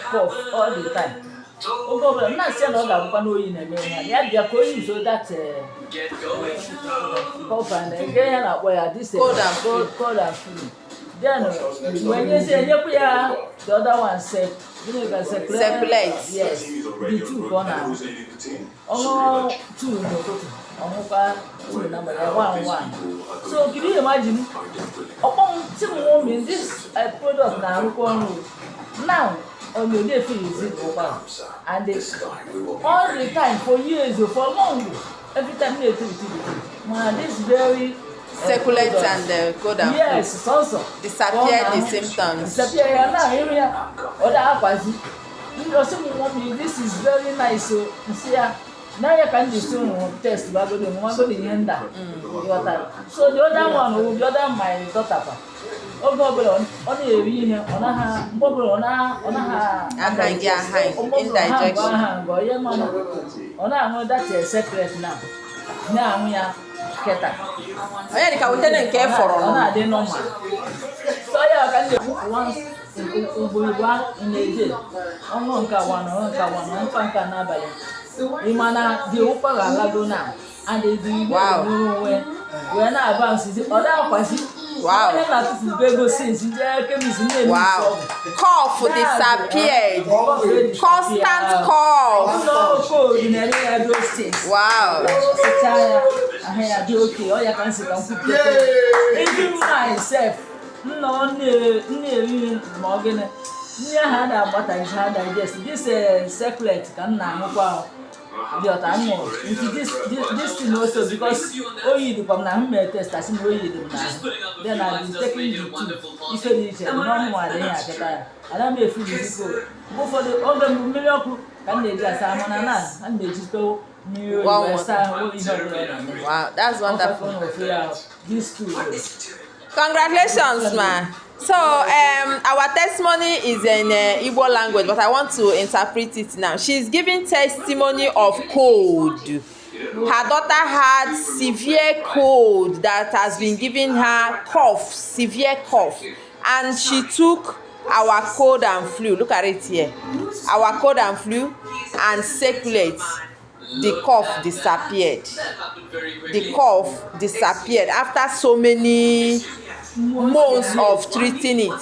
cough all the time. I'm not saying all that one in a man. Yeah, they are going so that cough and again where this cold and flu. Then when you say the other one said Circulait. Yes, the two corners. Two no two number 1. So can you imagine? Upon some women, this product now on your day is it over, and they all the time for years or for long. Every time they do this very Circulait and cold and yes, also disappear the symptoms. Disappear now. Here, other this is very nice. So see, now you can just test about the one go the end. So the other one, the other my daughter. Only indigestion. That's a secret now. Now we are keta. Oya di ka wote na nke foro no. Na dey normal. So ya can dey once in a day. Omo nka nka na abali. Imana dey opa ga go now. And they do when na advance is other kwasi. Wow. Wow. Cough disappeared. Constant cough. Wow. Even myself, this circulate can now. This thing also because you come now test as then I'll be taking the two. If you normal and I may feel go for the other miracle and they just and they just go new. Wow, that's wonderful. These two. Congratulations, man. So our testimony is in Igbo language, but I want to interpret it now. She's giving testimony of cold. Her daughter had severe cold that has been giving her cough, severe cough, and she took our cold and flu. Look at it here. Our cold and flu and Circulait. The cough disappeared. The cough disappeared after so many months of treating it.